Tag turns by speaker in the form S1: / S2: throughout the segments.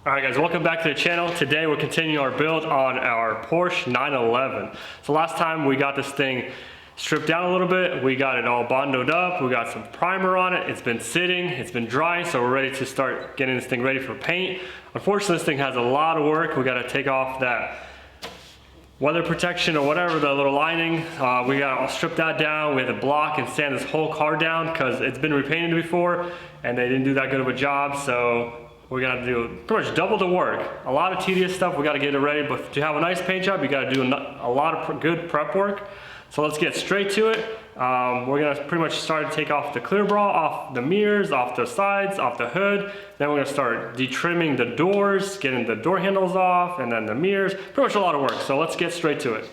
S1: Alright guys, welcome back to the channel. Today we're continuing our build on our Porsche 911. So last time we got this thing stripped down a little bit, we got it all bondoed up, we got some primer on it, it's been sitting, it's been drying, so we're ready to start getting this thing ready for paint. Unfortunately, this thing has a lot of work. We got to take off that weather protection or whatever, the little lining. We got to strip that down. We had to block and sand this whole car down because it's been repainted before and they didn't do that good of a job, so we're gonna do pretty much double the work. A lot of tedious stuff, we gotta get it ready, but to have a nice paint job, you gotta do a lot of good prep work. So let's get straight to it. We're gonna pretty much start to take off the clear bra, off the mirrors, off the sides, off the hood. Then we're gonna start detrimming the doors, getting the door handles off, and then the mirrors. Pretty much a lot of work, so let's get straight to it.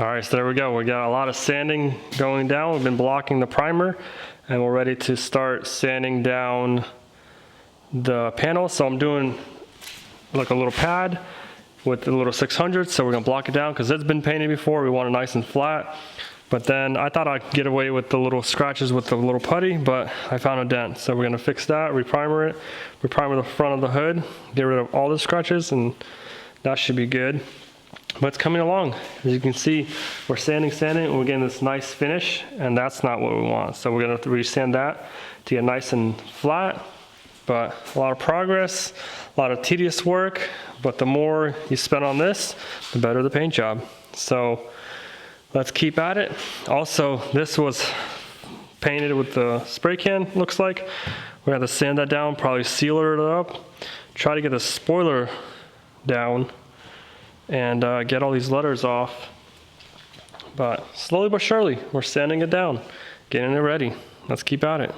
S1: All right, so there we go. We got a lot of sanding going down. We've been blocking the primer, and we're ready to start sanding down the panel. So I'm doing like a little pad with a little 600. So we're gonna block it down because it's been painted before. We want it nice and flat. But then I thought I'd get away with the little scratches with the little putty, but I found a dent. So we're gonna fix that, reprimer it, reprimer the front of the hood, get rid of all the scratches, and that should be good. But it's coming along. As you can see, we're sanding, and we're getting this nice finish, and that's not what we want. So we're gonna re-sand that to get nice and flat. But a lot of progress, a lot of tedious work, but the more you spend on this, the better the paint job. So let's keep at it. Also, this was painted with the spray can, looks like. We have to sand that down, probably seal it up, try to get the spoiler down, and get all these letters off. But slowly but surely, we're sanding it down, getting it ready. Let's keep at it.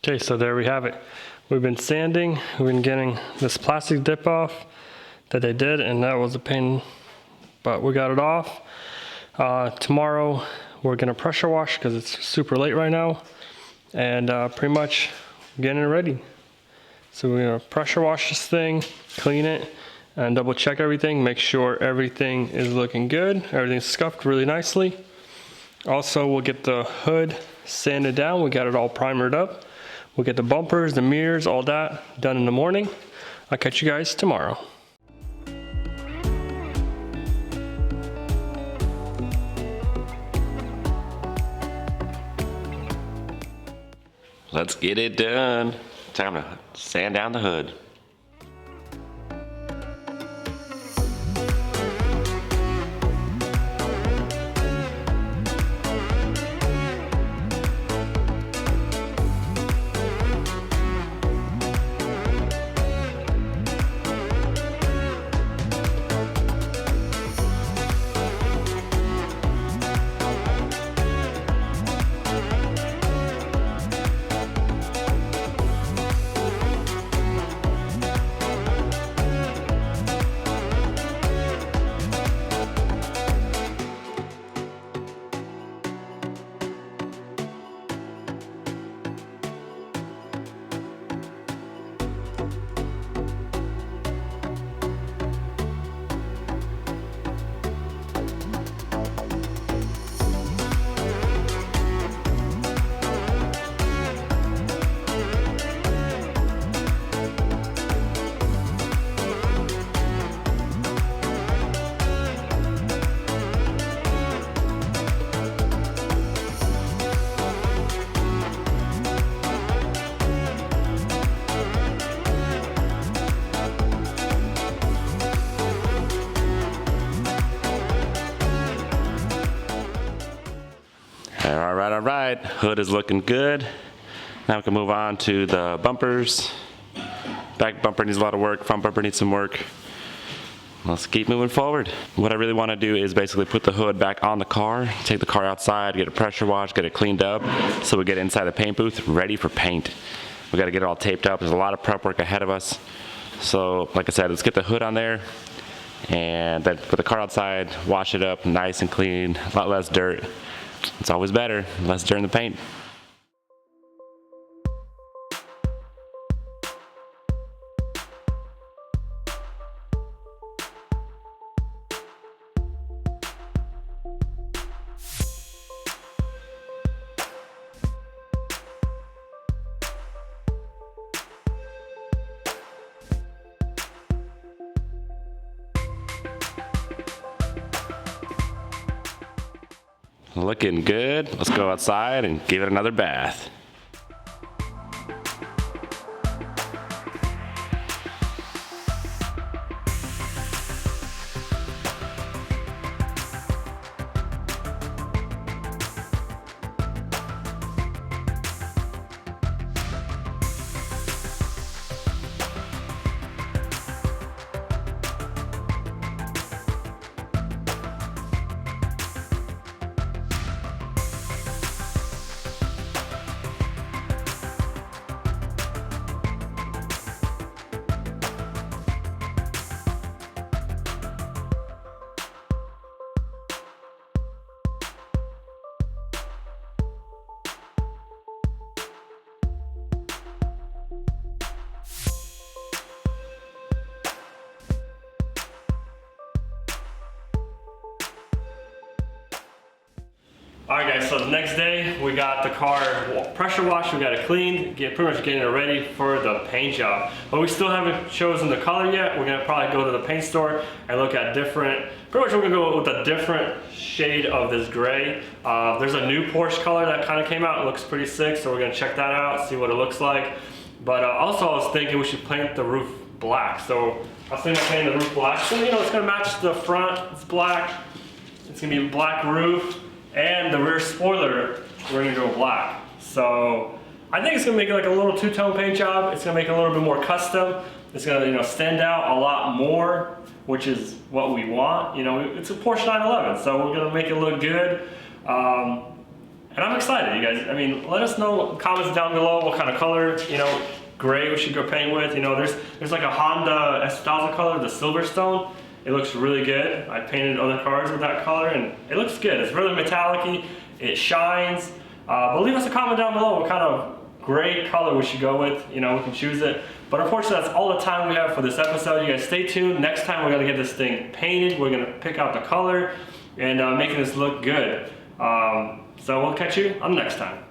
S1: Okay, so there we have it. We've been sanding, we've been getting this plastic dip off that they did, and that was a pain, but we got it off. Tomorrow we're gonna pressure wash because it's super late right now, and pretty much getting it ready. So we're gonna pressure wash this thing, clean it, and double check everything, make sure everything is looking good, everything's scuffed really nicely. Also, we'll get the hood sanded down, we got it all primered up. We'll get the bumpers, the mirrors, all that done in the morning. I'll catch you guys tomorrow.
S2: Let's get it done. Time to sand down the hood. All right, hood is looking good. Now we can move on to the bumpers. Back bumper needs a lot of work, front bumper needs some work. let's keep moving forward. What I really want to do is basically put the hood back on the car, take the car outside, get a pressure wash, get it cleaned up, so we get inside the paint booth ready for paint. We got to get it all taped up. There's a lot of prep work ahead of us. So like I said, let's get the hood on there and then put the car outside, wash it up nice and clean, a lot less dirt. It's always better, less dirt in the paint. Looking good. Let's go outside and give it another bath.
S1: Alright guys, so the next day we got the car pressure washed, we got it cleaned, pretty much getting it ready for the paint job. But we still haven't chosen the color yet. We're gonna probably go to the paint store and look at pretty much we're gonna go with a different shade of this gray. There's a new Porsche color that kind of came out, it looks pretty sick, so we're gonna check that out, see what it looks like. But also I was thinking we should paint the roof black. So I was thinking of painting the roof black. So it's gonna match the front, it's black, it's gonna be a black roof. And the rear spoiler, we're gonna go black. So I think it's gonna make it like a little two-tone paint job. It's gonna make it a little bit more custom. It's gonna stand out a lot more, which is what we want. It's a Porsche 911, so we're gonna make it look good. And I'm excited, you guys. I mean, let us know in the comments down below what kind of color, gray we should go paint with. There's like a Honda S1000 color, the Silverstone. It looks really good. I painted other cars with that color and it looks good. It's really metallic-y, it shines. But leave us a comment down below what kind of gray color we should go with. We can choose it. But unfortunately, that's all the time we have for this episode. You guys stay tuned. Next time we're gonna get this thing painted. We're gonna pick out the color and making this look good. So we'll catch you on the next time.